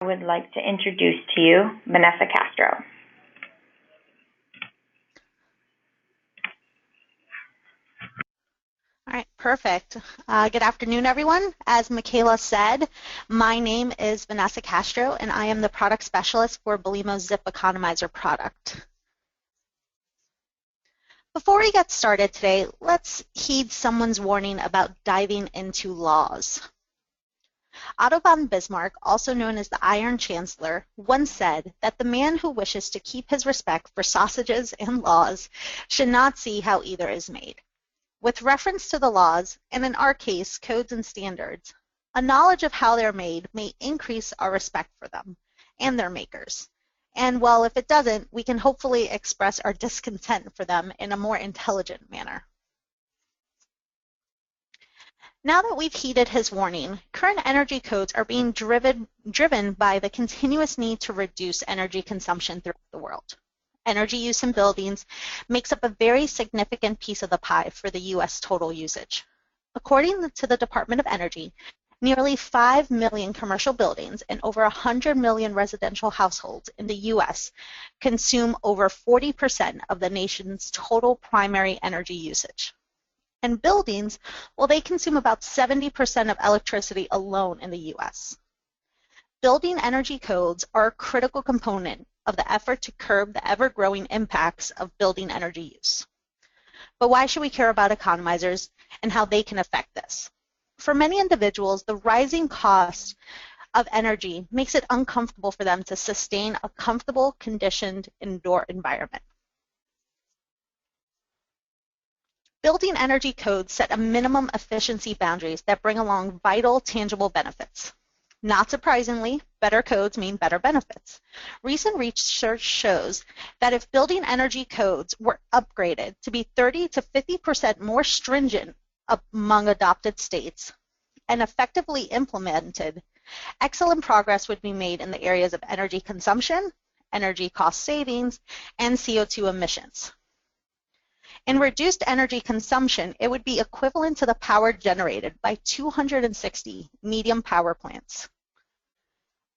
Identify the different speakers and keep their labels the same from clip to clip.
Speaker 1: I would like to introduce to you Vanessa Castro.
Speaker 2: All right, perfect. Good afternoon, everyone. As Michaela said, my name is Vanessa Castro, and I am the product specialist for Belimo's Zip Economizer product. Before we get started today, let's heed someone's warning about diving into laws. Otto von Bismarck, also known as the Iron Chancellor, once said that the man who wishes to keep his respect for sausages and laws should not see how either is made. With reference to the laws, and in our case, codes and standards, a knowledge of how they're made may increase our respect for them and their makers. And well, if it doesn't, we can hopefully express our discontent for them in a more intelligent manner. Now that we've heeded his warning, current energy codes are being driven by the continuous need to reduce energy consumption throughout the world. Energy use in buildings makes up a very significant piece of the pie for the U.S. total usage. According to the Department of Energy, nearly 5 million commercial buildings and over 100 million residential households in the U.S. consume over 40% of the nation's total primary energy usage. And buildings, well, they consume about 70% of electricity alone in the U.S. Building energy codes are a critical component of the effort to curb the ever-growing impacts of building energy use. But why should we care about economizers and how they can affect this? For many individuals, the rising cost of energy makes it uncomfortable for them to sustain a comfortable, conditioned indoor environment. Building energy codes set a minimum efficiency boundaries that bring along vital, tangible benefits. Not surprisingly, better codes mean better benefits. Recent research shows that if building energy codes were upgraded to be 30 to 50% more stringent among adopted states and effectively implemented, excellent progress would be made in the areas of energy consumption, energy cost savings, and CO2 emissions. In reduced energy consumption, it would be equivalent to the power generated by 260 medium power plants.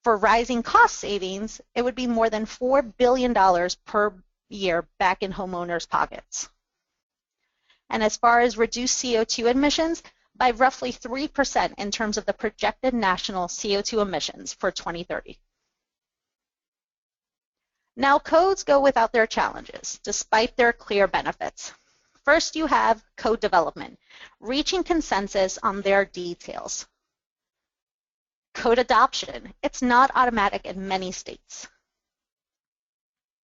Speaker 2: For rising cost savings, it would be more than $4 billion per year back in homeowners' pockets. And as far as reduced CO2 emissions, by roughly 3% in terms of the projected national CO2 emissions for 2030. Now, codes go without their challenges, despite their clear benefits. First, you have code development, reaching consensus on their details. Code adoption, it's not automatic in many states.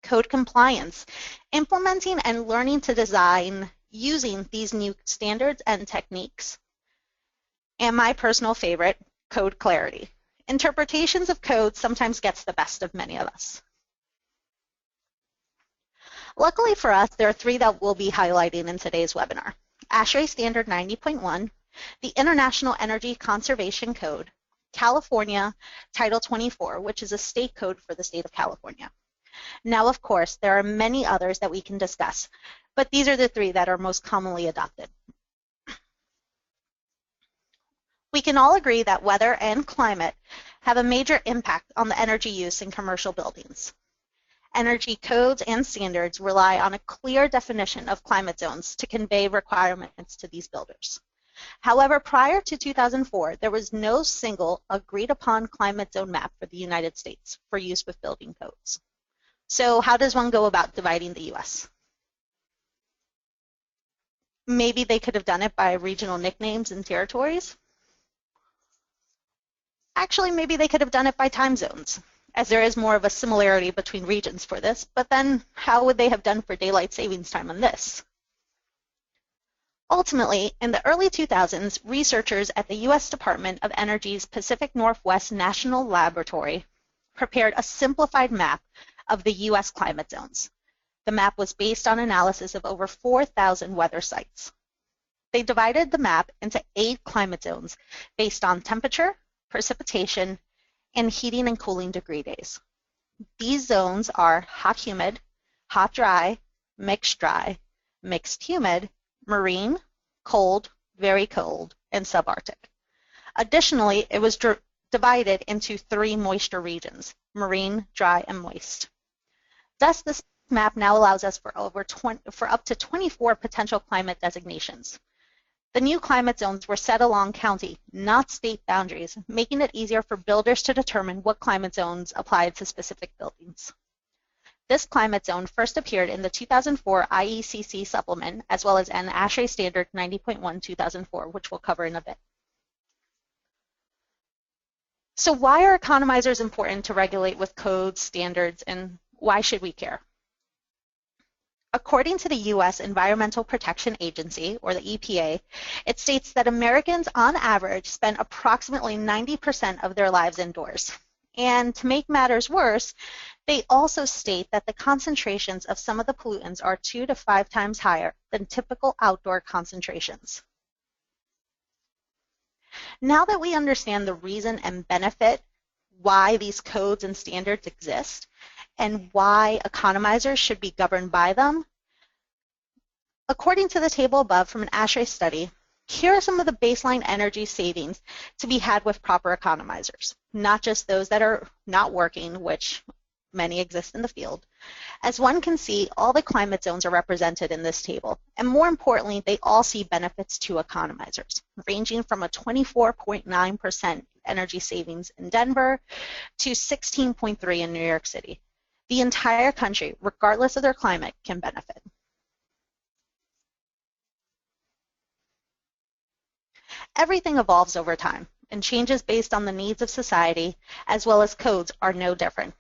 Speaker 2: Code compliance, implementing and learning to design using these new standards and techniques. And my personal favorite, code clarity. Interpretations of code sometimes gets the best of many of us. Luckily for us, there are three that we'll be highlighting in today's webinar. ASHRAE Standard 90.1, the International Energy Conservation Code, California Title 24, which is a state code for the state of California. Now, of course, there are many others that we can discuss, but these are the three that are most commonly adopted. We can all agree that weather and climate have a major impact on the energy use in commercial buildings. Energy codes and standards rely on a clear definition of climate zones to convey requirements to these builders. However, prior to 2004, there was no single agreed-upon climate zone map for the United States for use with building codes. So how does one go about dividing the U.S.? Maybe they could have done it by regional nicknames and territories. Actually, maybe they could have done it by time zones, as there is more of a similarity between regions for this, but then how would they have done for daylight savings time on this? Ultimately, in the early 2000s, researchers at the U.S. Department of Energy's Pacific Northwest National Laboratory prepared a simplified map of the U.S. climate zones. The map was based on analysis of over 4,000 weather sites. They divided the map into 8 climate zones based on temperature, precipitation, and heating and cooling degree days. These zones are hot humid, hot dry, mixed humid, marine, cold, very cold, and subarctic. Additionally, it was divided into 3 moisture regions: marine, dry, and moist. Thus, this map now allows us for up to 24 potential climate designations. The new climate zones were set along county, not state boundaries, making it easier for builders to determine what climate zones apply to specific buildings. This climate zone first appeared in the 2004 IECC supplement, as well as an ASHRAE standard 90.1 2004, which we'll cover in a bit. So why are economizers important to regulate with codes, standards, and why should we care? According to the U.S. Environmental Protection Agency, or the EPA, it states that Americans on average spend approximately 90% of their lives indoors. And to make matters worse, they also state that the concentrations of some of the pollutants are 2 to 5 times higher than typical outdoor concentrations. Now that we understand the reason and benefit why these codes and standards exist, and why economizers should be governed by them, according to the table above from an ASHRAE study, here are some of the baseline energy savings to be had with proper economizers, not just those that are not working, which many exist in the field. As one can see, all the climate zones are represented in this table, and more importantly, they all see benefits to economizers, ranging from a 24.9% energy savings in Denver to 16.3% in New York City. The entire country, regardless of their climate, can benefit. Everything evolves over time, and changes based on the needs of society, as well as codes, are no different.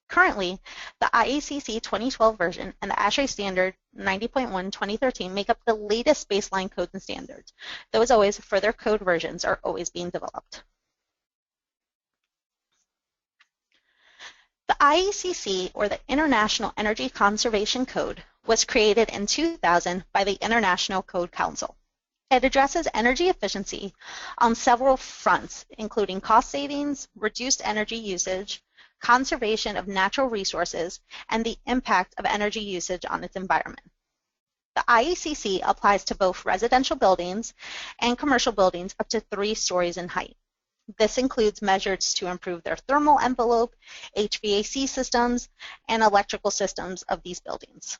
Speaker 2: Currently, the IECC 2012 version and the ASHRAE standard 90.1 2013 make up the latest baseline codes and standards. Though, as always, further code versions are always being developed. The IECC, or the International Energy Conservation Code, was created in 2000 by the International Code Council. It addresses energy efficiency on several fronts, including cost savings, reduced energy usage, conservation of natural resources, and the impact of energy usage on its environment. The IECC applies to both residential buildings and commercial buildings up to 3 stories in height. This includes measures to improve their thermal envelope, HVAC systems, and electrical systems of these buildings.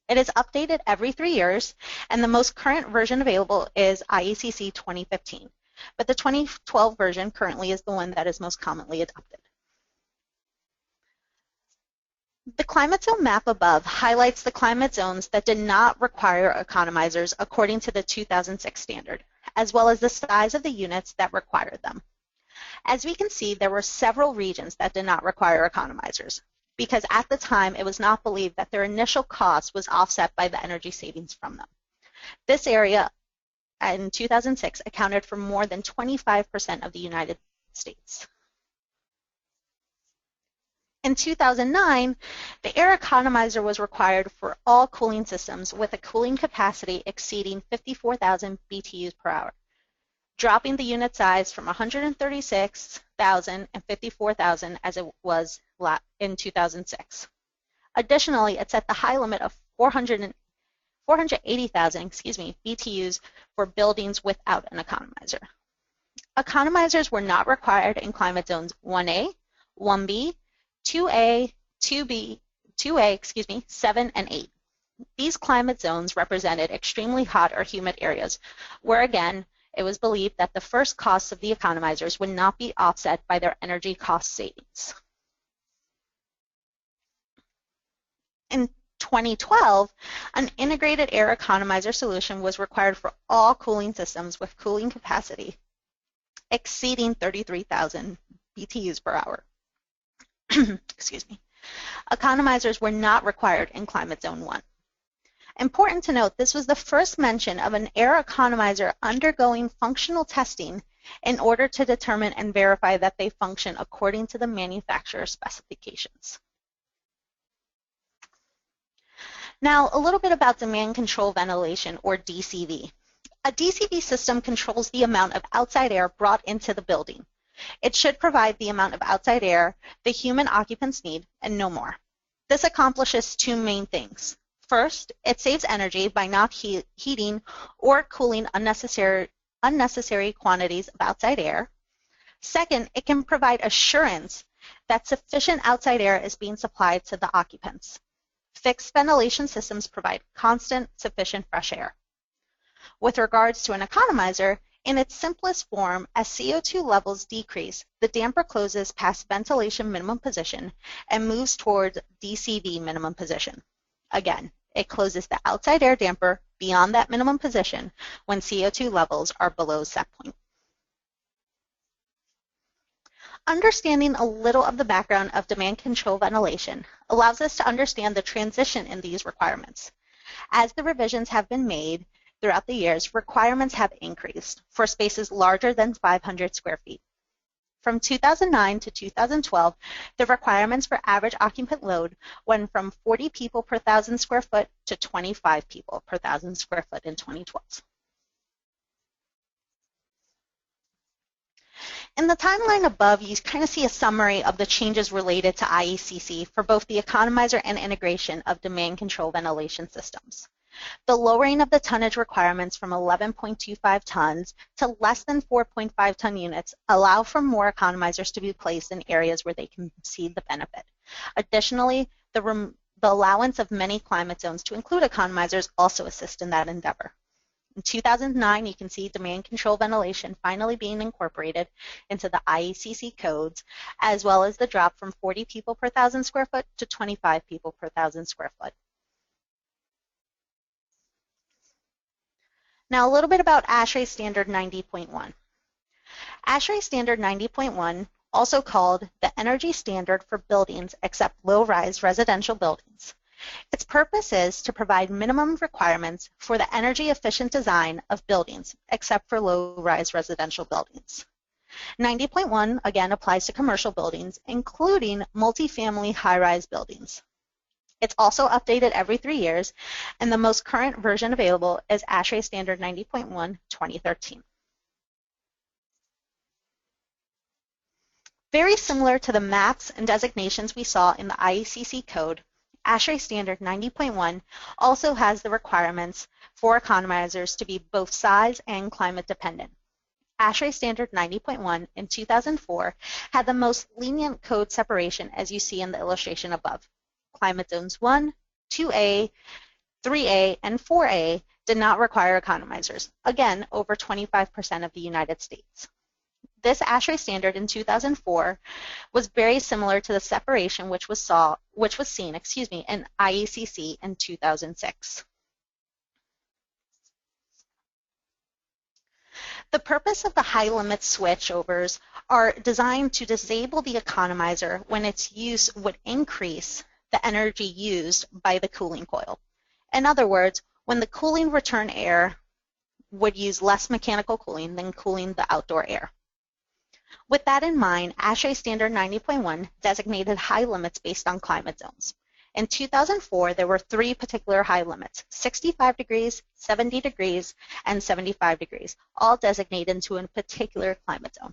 Speaker 2: It is updated every 3 years, and the most current version available is IECC 2015, but the 2012 version currently is the one that is most commonly adopted. The climate zone map above highlights the climate zones that did not require economizers according to the 2006 standard, as well as the size of the units that required them. As we can see, there were several regions that did not require economizers, because at the time it was not believed that their initial cost was offset by the energy savings from them. This area in 2006 accounted for more than 25% of the United States. In 2009, the air economizer was required for all cooling systems with a cooling capacity exceeding 54,000 BTUs per hour, dropping the unit size from 136,000 and 54,000 as it was in 2006. Additionally, it set the high limit of 480,000 BTUs for buildings without an economizer. Economizers were not required in climate zones 1A, 1B, 2A, 2B, 7, and 8. These climate zones represented extremely hot or humid areas where, again, it was believed that the first costs of the economizers would not be offset by their energy cost savings. In 2012, an integrated air economizer solution was required for all cooling systems with cooling capacity exceeding 33,000 BTUs per hour. Economizers were not required in Climate Zone 1. Important to note, this was the first mention of an air economizer undergoing functional testing in order to determine and verify that they function according to the manufacturer's specifications. Now, a little bit about demand control ventilation, or DCV. A DCV system controls the amount of outside air brought into the building. It should provide the amount of outside air the human occupants need and no more. This accomplishes 2 main things. First, it saves energy by not heating or cooling unnecessary quantities of outside air. Second, it can provide assurance that sufficient outside air is being supplied to the occupants. Fixed ventilation systems provide constant, sufficient fresh air. With regards to an economizer, in its simplest form, as CO2 levels decrease, the damper closes past ventilation minimum position and moves towards DCV minimum position. Again, it closes the outside air damper beyond that minimum position when CO2 levels are below set point. Understanding a little of the background of demand control ventilation allows us to understand the transition in these requirements. As the revisions have been made throughout the years, requirements have increased for spaces larger than 500 square feet. From 2009 to 2012, the requirements for average occupant load went from 40 people per 1,000 square foot to 25 people per 1,000 square foot in 2012. In the timeline above, you kind of see a summary of the changes related to IECC for both the economizer and integration of demand control ventilation systems. The lowering of the tonnage requirements from 11.25 tons to less than 4.5 ton units allow for more economizers to be placed in areas where they can see the benefit. Additionally, the allowance of many climate zones to include economizers also assist in that endeavor. In 2009, you can see demand control ventilation finally being incorporated into the IECC codes, as well as the drop from 40 people per 1,000 square foot to 25 people per 1,000 square foot. Now, a little bit about ASHRAE Standard 90.1. ASHRAE Standard 90.1, also called the Energy Standard for Buildings Except Low-Rise Residential Buildings. Its purpose is to provide minimum requirements for the energy-efficient design of buildings, except for low-rise residential buildings. 90.1, again, applies to commercial buildings, including multifamily high-rise buildings. It's also updated every 3 years, and the most current version available is ASHRAE Standard 90.1 2013. Very similar to the maps and designations we saw in the IECC code, ASHRAE Standard 90.1 also has the requirements for economizers to be both size and climate dependent. ASHRAE Standard 90.1 in 2004 had the most lenient code separation, as you see in the illustration above. Climate zones 1, 2A, 3A, and 4A did not require economizers, again, over 25% of the United States. This ASHRAE standard in 2004 was very similar to the separation which was seen in IECC in 2006. The purpose of the high limit switchovers are designed to disable the economizer when its use would increase the energy used by the cooling coil. In other words, when the cooling return air would use less mechanical cooling than cooling the outdoor air. With that in mind, ASHRAE Standard 90.1 designated high limits based on climate zones. In 2004, there were 3 particular high limits, 65 degrees, 70 degrees, and 75 degrees, all designated to a particular climate zone.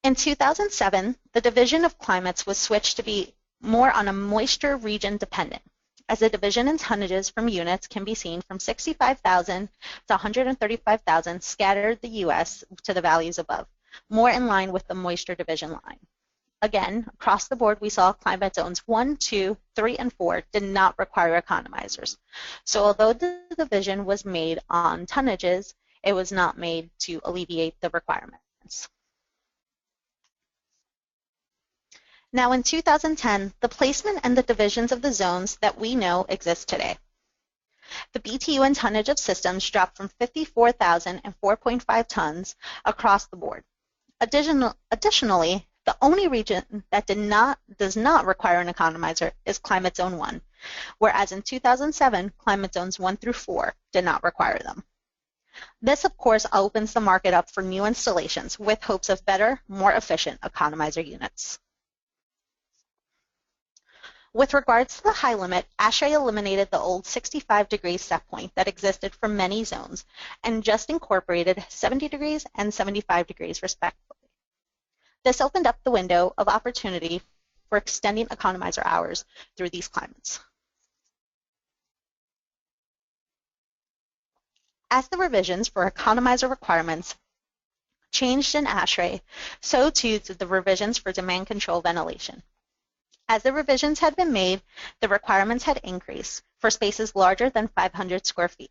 Speaker 2: In 2007, the division of climates was switched to be more on a moisture region dependent, as the division in tonnages from units can be seen from 65,000 to 135,000 scattered the U.S. to the values above, more in line with the moisture division line. Again, across the board, we saw climate zones 1, 2, 3, and 4 did not require economizers. So although the division was made on tonnages, it was not made to alleviate the requirements. Now in 2010, the placement and the divisions of the zones that we know exist today. The BTU and tonnage of systems dropped from 54,000 and 4.5 tons across the board. Additionally, the only region that does not require an economizer is Climate Zone 1, whereas in 2007, Climate Zones 1 through 4 did not require them. This, of course, opens the market up for new installations with hopes of better, more efficient economizer units. With regards to the high limit, ASHRAE eliminated the old 65 degrees set point that existed for many zones and just incorporated 70 degrees and 75 degrees respectively. This opened up the window of opportunity for extending economizer hours through these climates. As the revisions for economizer requirements changed in ASHRAE, so too did the revisions for demand control ventilation. As the revisions had been made, the requirements had increased for spaces larger than 500 square feet.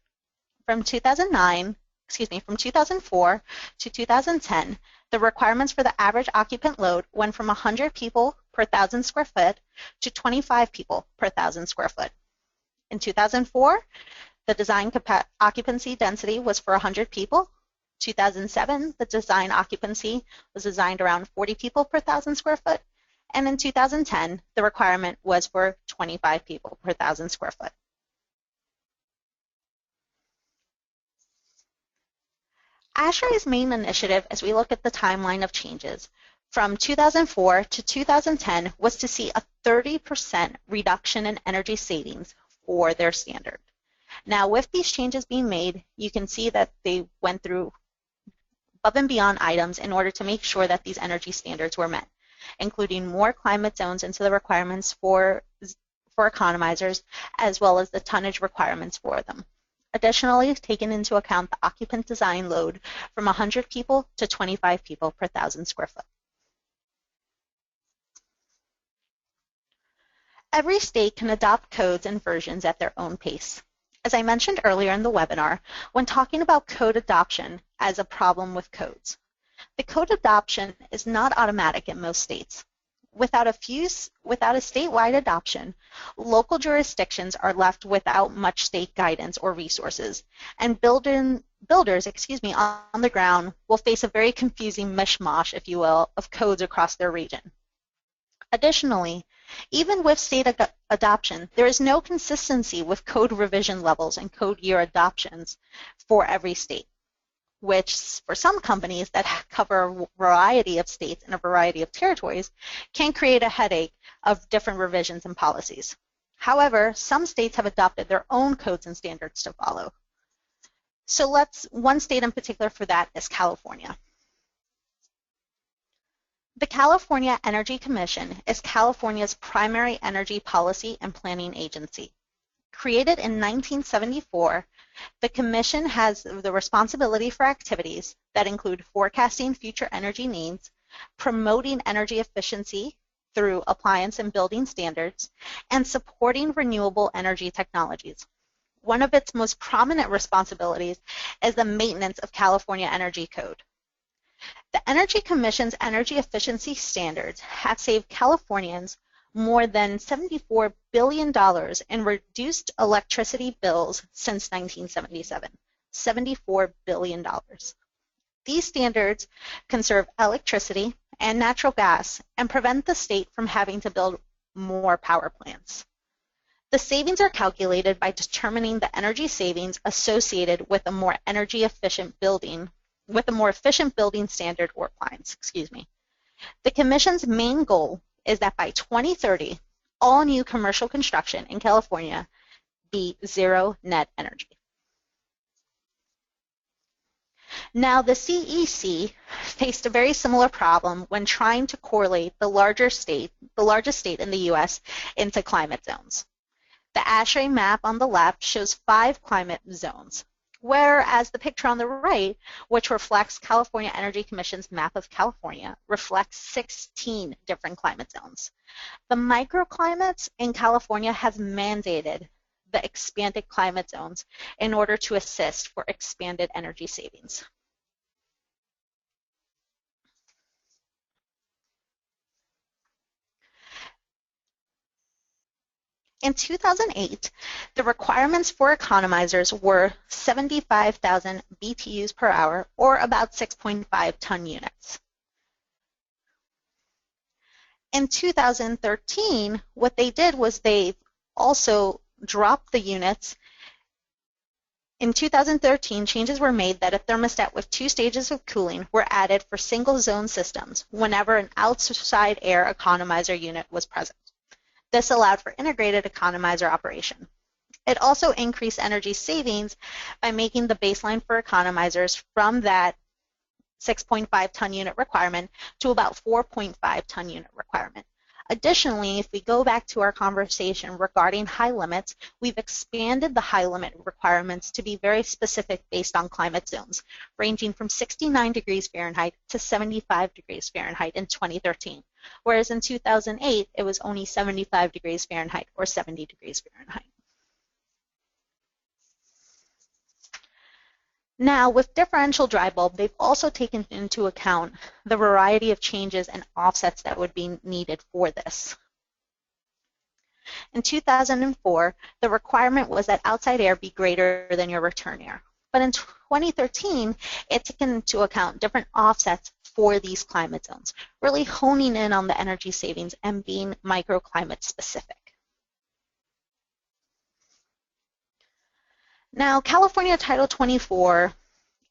Speaker 2: From 2004 to 2010, the requirements for the average occupant load went from 100 people per 1,000 square foot to 25 people per 1,000 square foot. In 2004, the design occupancy density was for 100 people. 2007, the design occupancy was designed around 40 people per 1,000 square foot. And in 2010, the requirement was for 25 people per 1,000 square foot. ASHRAE's main initiative, as we look at the timeline of changes, from 2004 to 2010 was to see a 30% reduction in energy savings for their standard. Now, with these changes being made, you can see that they went through above and beyond items in order to make sure that these energy standards were met, including more climate zones into the requirements for economizers, as well as the tonnage requirements for them. Additionally, taking into account the occupant design load from 100 people to 25 people per 1,000 square foot. Every state can adopt codes and versions at their own pace. As I mentioned earlier in the webinar, when talking about code adoption as a problem with codes, the code adoption is not automatic in most states. Without a statewide adoption, local jurisdictions are left without much state guidance or resources, and builders on the ground will face a very confusing mishmash, if you will, of codes across their region. Additionally, even with state adoption, there is no consistency with code revision levels and code year adoptions for every state, which for some companies that cover a variety of states and a variety of territories can create a headache of different revisions and policies. However, some states have adopted their own codes and standards to follow. So one state in particular for that is California. The California Energy Commission is California's primary energy policy and planning agency. Created in 1974, the Commission has the responsibility for activities that include forecasting future energy needs, promoting energy efficiency through appliance and building standards, and supporting renewable energy technologies. One of its most prominent responsibilities is the maintenance of California Energy Code. The Energy Commission's energy efficiency standards have saved Californians more than $74 billion in reduced electricity bills since 1977. $74 billion. These standards conserve electricity and natural gas and prevent the state from having to build more power plants. The savings are calculated by determining the energy savings associated with a more energy efficient building, with a more efficient building standard or appliance. The Commission's main goal is that by 2030, all new commercial construction in California be zero net energy. Now, the CEC faced a very similar problem when trying to correlate the largest state in the U.S. into climate zones. The ASHRAE map on the left shows 5 climate zones, whereas the picture on the right, which reflects California Energy Commission's map of California, reflects 16 different climate zones. The microclimates in California have mandated the expanded climate zones in order to assist for expanded energy savings. In 2008, the requirements for economizers were 75,000 BTUs per hour, or about 6.5 ton units. In 2013, what they did was they also dropped the units. In 2013, changes were made that a thermostat with 2 stages of cooling were added for single zone systems whenever an outside air economizer unit was present. This allowed for integrated economizer operation. It also increased energy savings by making the baseline for economizers from that 6.5 ton unit requirement to about 4.5 ton unit requirement, Additionally, if we go back to our conversation regarding high limits, we've expanded the high limit requirements to be very specific based on climate zones, ranging from 69 degrees Fahrenheit to 75 degrees Fahrenheit in 2013, whereas in 2008, it was only 75 degrees Fahrenheit or 70 degrees Fahrenheit. Now, with differential dry bulb, they've also taken into account the variety of changes and offsets that would be needed for this. In 2004, the requirement was that outside air be greater than your return air. But in 2013, it took into account different offsets for these climate zones, really honing in on the energy savings and being microclimate specific. Now, California Title 24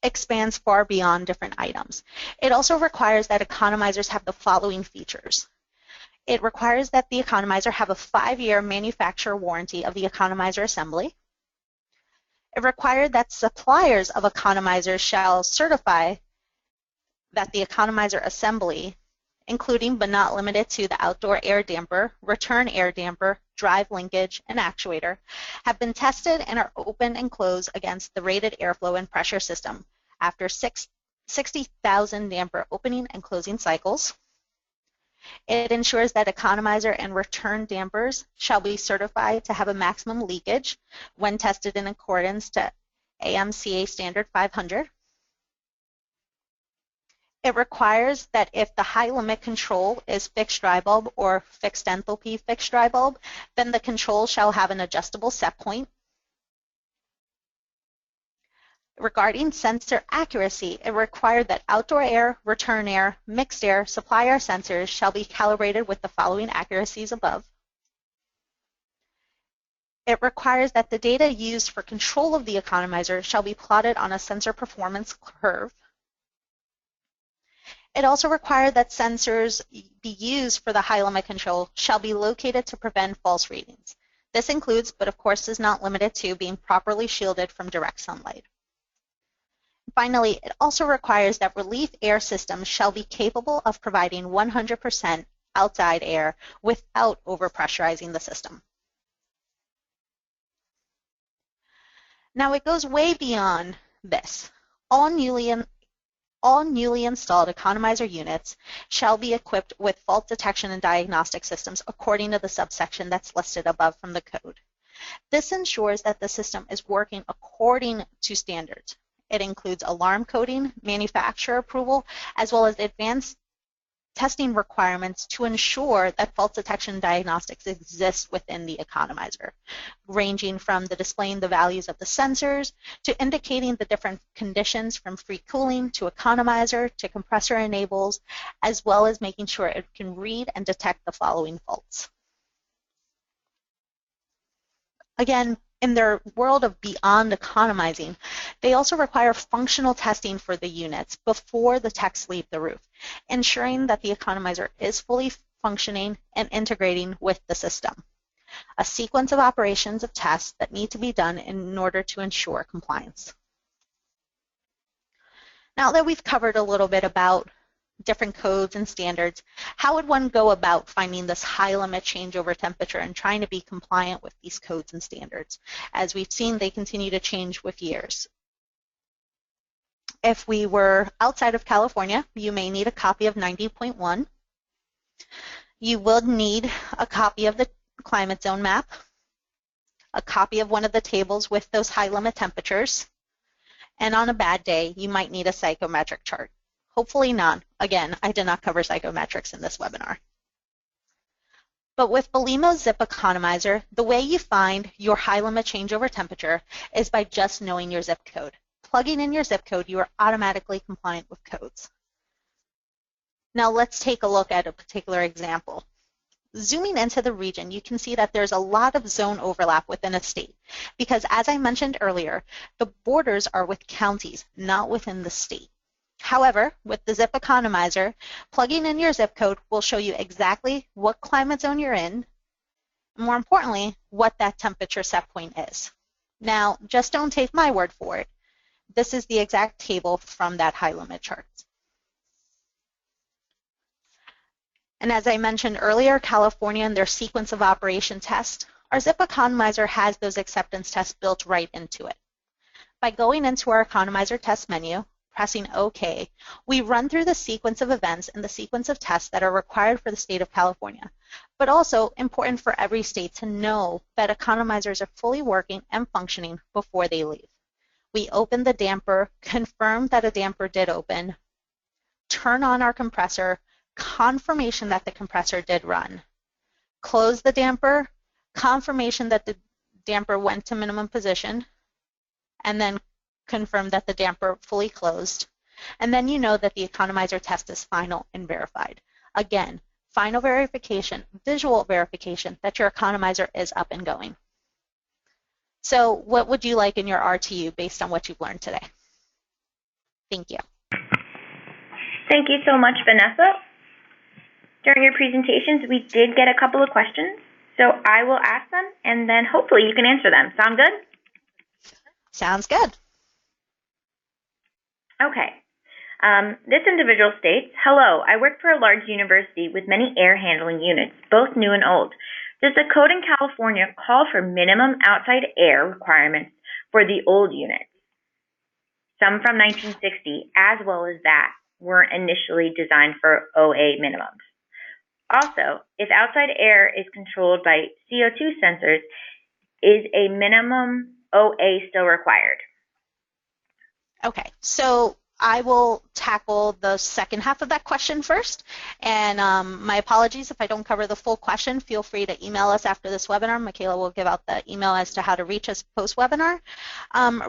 Speaker 2: expands far beyond different items. It also requires that economizers have the following features. It requires that the economizer have a 5-year manufacturer warranty of the economizer assembly. It required that suppliers of economizers shall certify that the economizer assembly, including but not limited to the outdoor air damper, return air damper, drive linkage, and actuator, have been tested and are open and closed against the rated airflow and pressure system after 60,000 damper opening and closing cycles. It ensures that economizer and return dampers shall be certified to have a maximum leakage when tested in accordance to AMCA Standard 500. It requires that if the high limit control is fixed dry bulb or fixed enthalpy fixed dry bulb, then the control shall have an adjustable set point. Regarding sensor accuracy, it required that outdoor air, return air, mixed air, supply air sensors shall be calibrated with the following accuracies above. It requires that the data used for control of the economizer shall be plotted on a sensor performance curve. It also required that sensors be used for the high limit control shall be located to prevent false readings. This includes, but of course is not limited to, being properly shielded from direct sunlight. Finally, it also requires that relief air systems shall be capable of providing 100% outside air without overpressurizing the system. Now it goes way beyond this. All newly installed economizer units shall be equipped with fault detection and diagnostic systems according to the subsection that's listed above from the code. This ensures that the system is working according to standards. It includes alarm coding, manufacturer approval, as well as advanced testing requirements to ensure that fault detection and diagnostics exist within the economizer, ranging from the displaying the values of the sensors to indicating the different conditions from free cooling to economizer to compressor enables, as well as making sure it can read and detect the following faults. Again, in their world of beyond economizing, they also require functional testing for the units before the techs leave the roof, ensuring that the economizer is fully functioning and integrating with the system. A sequence of operations of tests that need to be done in order to ensure compliance. Now that we've covered a little bit about different codes and standards, how would one go about finding this high limit changeover temperature and trying to be compliant with these codes and standards? As we've seen, they continue to change with years. If we were outside of California, you may need a copy of 90.1. You will need a copy of the climate zone map, a copy of one of the tables with those high limit temperatures, and on a bad day, you might need a psychometric chart. Hopefully none. Again, I did not cover psychometrics in this webinar. But with Belimo Zip Economizer, the way you find your high limit changeover temperature is by just knowing your zip code. Plugging in your zip code, you are automatically compliant with codes. Now let's take a look at a particular example. Zooming into the region, you can see that there's a lot of zone overlap within a state because, as I mentioned earlier, the borders are with counties, not within the state. However, with the Zip Economizer, plugging in your zip code will show you exactly what climate zone you're in, and more importantly, what that temperature set point is. Now, just don't take my word for it. This is the exact table from that high limit chart. And as I mentioned earlier, California and their sequence of operation test, our ZIP Economizer has those acceptance tests built right into it. By going into our Economizer test menu, pressing OK, we run through the sequence of events and the sequence of tests that are required for the state of California, but also important for every state to know that economizers are fully working and functioning before they leave. We open the damper, confirm that a damper did open, turn on our compressor, confirmation that the compressor did run, close the damper, confirmation that the damper went to minimum position, and then confirm that the damper fully closed. And then you know that the economizer test is final and verified. Again, final verification, visual verification that your economizer is up and going. So what would you like in your RTU based on what you've learned today? Thank you.
Speaker 1: Thank you so much, Vanessa. During your presentations, we did get a couple of questions, so I will ask them, and then hopefully you can answer them. Sound good?
Speaker 2: Sounds good.
Speaker 1: Okay. This individual states, hello, I work for a large university with many air handling units, both new and old. Does the code in California call for minimum outside air requirements for the old units? Some from 1960, as well as that, weren't initially designed for OA minimums. Also, if outside air is controlled by CO2 sensors, is a minimum OA still required?
Speaker 2: Okay, so I will tackle the second half of that question first. And my apologies if I don't cover the full question. Feel free to email us after this webinar. Michaela will give out the email as to how to reach us post-webinar.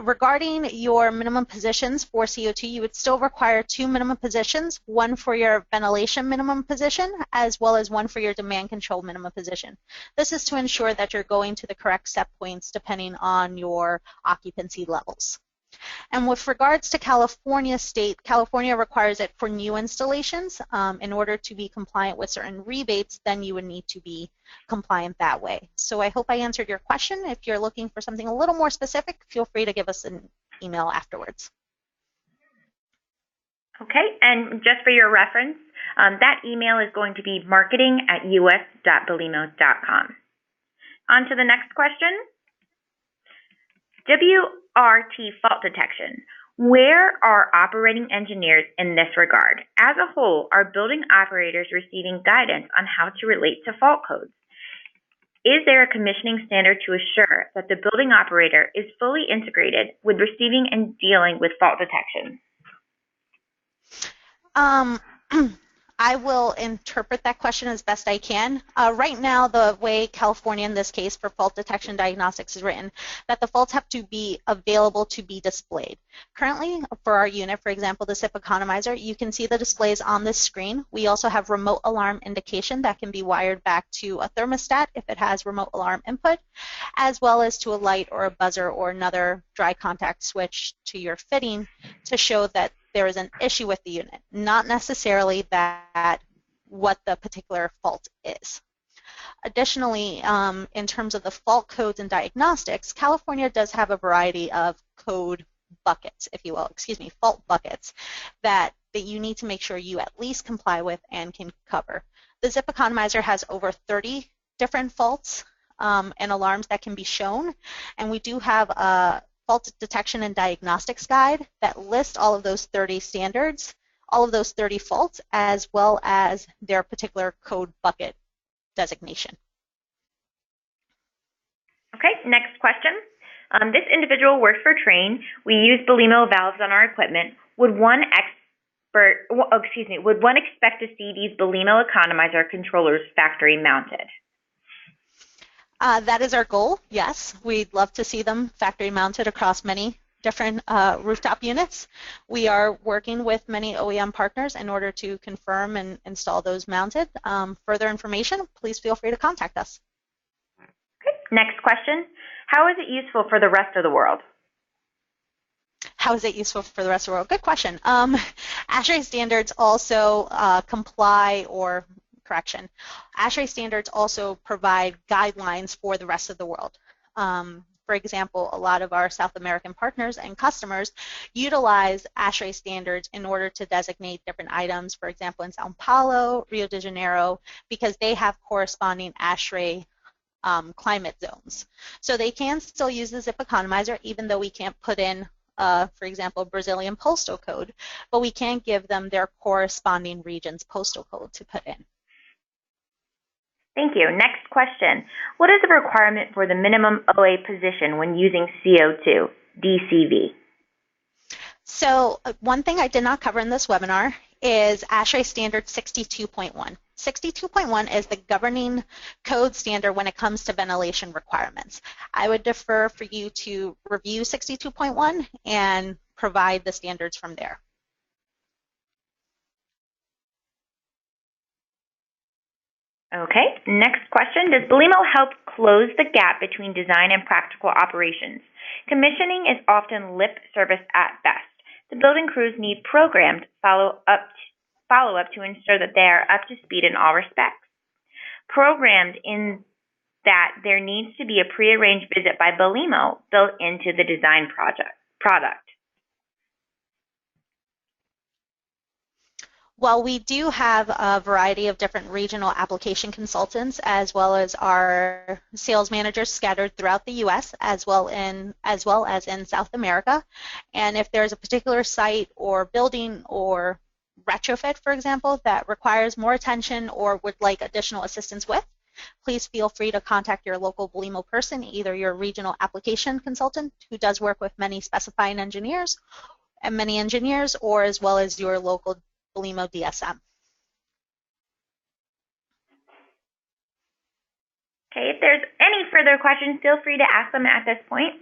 Speaker 2: Regarding your minimum positions for CO2, you would still require 2 minimum positions, one for your ventilation minimum position, as well as one for your demand control minimum position. This is to ensure that you're going to the correct set points depending on your occupancy levels. And with regards to California state, California requires it for new installations. In order to be compliant with certain rebates, then you would need to be compliant that way. So I hope I answered your question. If you're looking for something a little more specific, feel free to give us an email afterwards.
Speaker 1: Okay, and just for your reference, that email is going to be marketing@us.belimo.com. On to the next question. WRT fault detection. Where are operating engineers in this regard? As a whole, are building operators receiving guidance on how to relate to fault codes? Is there a commissioning standard to assure that the building operator is fully integrated with receiving and dealing with fault detection?
Speaker 2: I will interpret that question as best I can. Right now, the way California, in this case, for fault detection diagnostics is written, that the faults have to be available to be displayed. Currently, for our unit, for example, the SIP Economizer, you can see the displays on this screen. We also have remote alarm indication that can be wired back to a thermostat if it has remote alarm input, as well as to a light or a buzzer or another dry contact switch to your fitting to show that there is an issue with the unit, not necessarily that what the particular fault is. Additionally, in terms of the fault codes and diagnostics, California does have a variety of code buckets, if you will, fault buckets that you need to make sure you at least comply with and can cover. The ZIP Economizer has over 30 different faults and alarms that can be shown, and we do have a fault detection and diagnostics guide that lists all of those 30 standards, all of those 30 faults, as well as their particular code bucket designation.
Speaker 1: Okay, next question. This individual works for Trane. We use Belimo valves on our equipment. Would one expect to see these Belimo Economizer controllers factory mounted?
Speaker 2: That is our goal, yes. We'd love to see them factory mounted across many different rooftop units. We are working with many OEM partners in order to confirm and install those mounted. Further information, please feel free to contact us.
Speaker 1: Okay. Next question. How is it useful for the rest of the world?
Speaker 2: How is it useful for the rest of the world? Good question. ASHRAE standards also ASHRAE standards also provide guidelines for the rest of the world. For example, a lot of our South American partners and customers utilize ASHRAE standards in order to designate different items, for example, in Sao Paulo, Rio de Janeiro, because they have corresponding ASHRAE climate zones. So they can still use the zip economizer, even though we can't put in, for example, Brazilian postal code, but we can give them their corresponding region's postal code to put in.
Speaker 1: Thank you. Next question. What is the requirement for the minimum OA position when using CO2, DCV?
Speaker 2: So one thing I did not cover in this webinar is ASHRAE standard 62.1. 62.1 is the governing code standard when it comes to ventilation requirements. I would defer for you to review 62.1 and provide the standards from there.
Speaker 1: Okay, next question. Does Belimo help close the gap between design and practical operations? Commissioning is often lip service at best. The building crews need programmed follow-up to ensure that they are up to speed in all respects. Programmed in that there needs to be a prearranged visit by Belimo built into the design product.
Speaker 2: Well, we do have a variety of different regional application consultants, as well as our sales managers scattered throughout the U.S., as well as in South America. And if there's a particular site or building or retrofit, for example, that requires more attention or would like additional assistance with, please feel free to contact your local Belimo person, either your regional application consultant, who does work with many specifying engineers, or as well as your local Belimo DSM.
Speaker 1: Okay, if there's any further questions, feel free to ask them at this point.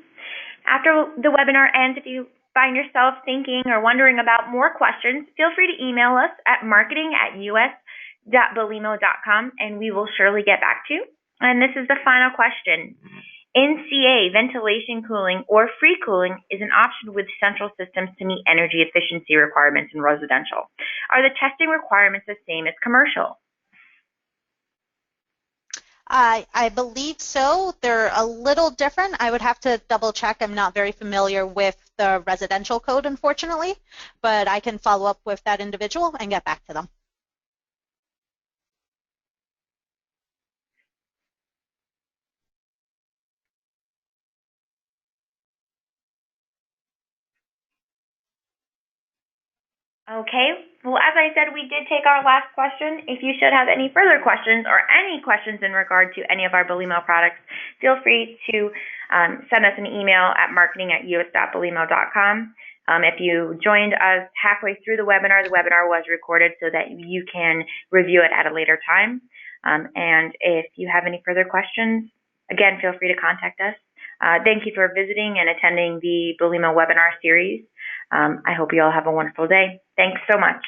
Speaker 1: After the webinar ends, if you find yourself thinking or wondering about more questions, feel free to email us at marketing@us.belimo.com and we will surely get back to you. And this is the final question. In CA, ventilation cooling or free cooling is an option with central systems to meet energy efficiency requirements in residential. Are the testing requirements the same as commercial?
Speaker 2: I believe so. They're a little different. I would have to double check. I'm not very familiar with the residential code, unfortunately, but I can follow up with that individual and get back to them.
Speaker 1: Okay, well, as I said, we did take our last question. If you should have any further questions or any questions in regard to any of our Belimo products, feel free to send us an email at marketing@us.belimo.com. If you joined us halfway through the webinar was recorded so that you can review it at a later time. And if you have any further questions, again, feel free to contact us. Thank you for visiting and attending the Belimo webinar series. I hope you all have a wonderful day. Thanks so much.